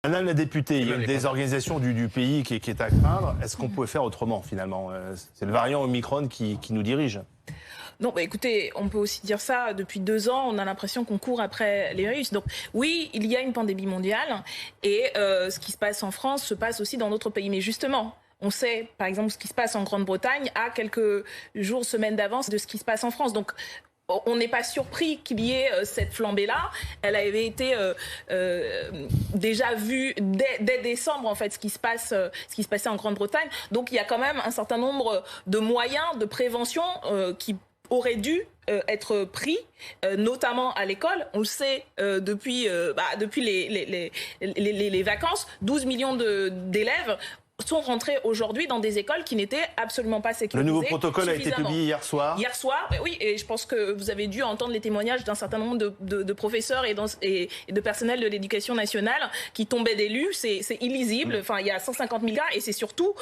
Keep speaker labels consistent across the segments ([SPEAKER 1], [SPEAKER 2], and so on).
[SPEAKER 1] Madame la députée, il y a des organisations du pays qui est à craindre. Est-ce qu'on pouvait faire autrement finalement? C'est le variant Omicron qui nous dirige.
[SPEAKER 2] Non, bah écoutez, on peut aussi dire ça. Depuis 2 ans, on a l'impression qu'on court après les virus. Donc oui, il y a une pandémie mondiale et ce qui se passe en France se passe aussi dans d'autres pays. Mais justement, on sait, par exemple, ce qui se passe en Grande-Bretagne à quelques jours, semaines d'avance de ce qui se passe en France. Donc on n'est pas surpris qu'il y ait cette flambée-là. Elle avait été déjà vue dès décembre, en fait, ce qui se passait en Grande-Bretagne. Donc il y a quand même un certain nombre de moyens de prévention qui auraient dû être pris, notamment à l'école. On le sait depuis les vacances, 12 millions d'élèves sont rentrés aujourd'hui dans des écoles qui n'étaient absolument pas sécurisées.
[SPEAKER 1] Le nouveau protocole a été publié hier soir.
[SPEAKER 2] Hier soir, oui, et je pense que vous avez dû entendre les témoignages d'un certain nombre de professeurs et de personnel de l'éducation nationale qui tombaient des nues. C'est illisible. Enfin, il y a 150 000 cas et c'est surtout...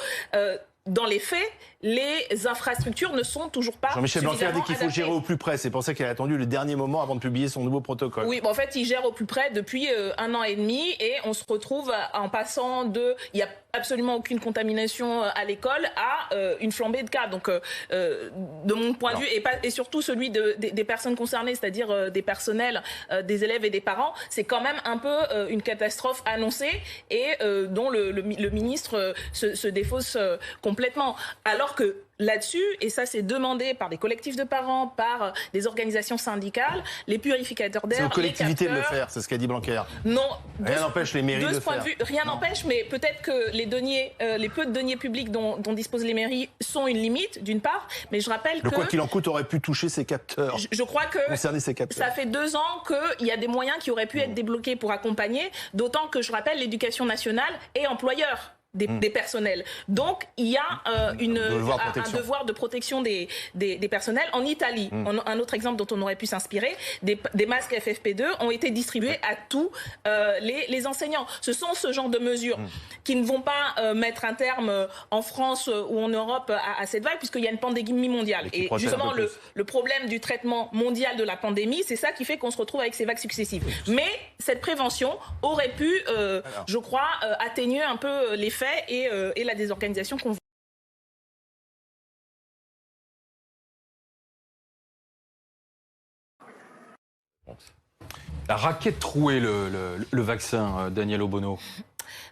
[SPEAKER 2] dans les faits, les infrastructures ne sont toujours pas
[SPEAKER 1] Jean-Michel Blanquer a dit qu'il faut
[SPEAKER 2] adaptées.
[SPEAKER 1] gérer au plus près. C'est pour ça qu'il a attendu le dernier moment avant de publier son nouveau protocole.
[SPEAKER 2] Oui, en fait, il gère au plus près depuis 1 an et demi et on se retrouve en passant de... Il n'y a absolument aucune contamination à l'école à une flambée de cas. Donc, de mon point de vue, et surtout celui des personnes concernées, c'est-à-dire des personnels, des élèves et des parents, c'est quand même un peu une catastrophe annoncée et dont le ministre se défausse complètement. Alors que là-dessus, et ça c'est demandé par des collectifs de parents, par des organisations syndicales, les purificateurs d'air,
[SPEAKER 1] c'est aux collectivités de le faire, c'est ce qu'a dit Blanquer.
[SPEAKER 2] Non.
[SPEAKER 1] Rien n'empêche les mairies de le faire.
[SPEAKER 2] Rien n'empêche, mais peut-être que les peu de deniers publics dont disposent les mairies sont une limite, d'une part. Mais je rappelle que...
[SPEAKER 1] Quoi qu'il en coûte aurait pu toucher ces capteurs.
[SPEAKER 2] Je crois que
[SPEAKER 1] concerner ces capteurs.
[SPEAKER 2] Ça fait 2 ans qu'il y a des moyens qui auraient pu être débloqués pour accompagner, d'autant que je rappelle l'éducation nationale est employeur des personnels. Donc, il y a un devoir de protection des personnels. En Italie, un autre exemple dont on aurait pu s'inspirer, des masques FFP2 ont été distribués à tous les enseignants. Ce sont ce genre de mesures qui ne vont pas mettre un terme en France ou en Europe à cette vague, puisqu'il y a une pandémie mondiale. Et justement, le problème du traitement mondial de la pandémie, c'est ça qui fait qu'on se retrouve avec ces vagues successives. Mais cette prévention aurait pu, je crois, atténuer un peu l'effet et la désorganisation qu'on voit.
[SPEAKER 3] La raquette trouée, le vaccin, Daniel Obono.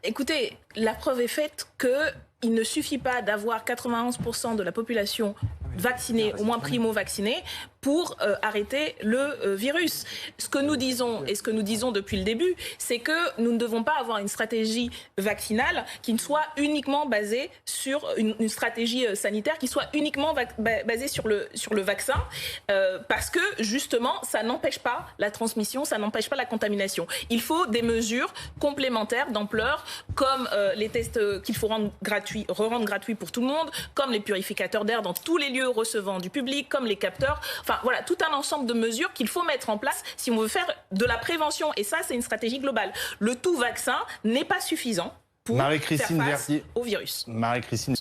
[SPEAKER 2] Écoutez, la preuve est faite qu'il ne suffit pas d'avoir 91% de la population vaccinée, au moins primo-vaccinée, pour arrêter le virus. Ce que nous disons, et ce que nous disons depuis le début, c'est que nous ne devons pas avoir une stratégie vaccinale qui ne soit uniquement basée sur une stratégie sanitaire qui soit uniquement basée sur le vaccin, parce que justement, ça n'empêche pas la transmission, ça n'empêche pas la contamination. Il faut des mesures complémentaires d'ampleur, comme les tests qu'il faut rendre gratuits pour tout le monde, comme les purificateurs d'air dans tous les lieux recevant du public, comme les capteurs. Enfin, voilà, tout un ensemble de mesures qu'il faut mettre en place si on veut faire de la prévention. Et ça, c'est une stratégie globale. Le tout vaccin n'est pas suffisant pour faire face au virus.
[SPEAKER 1] Marie-Christine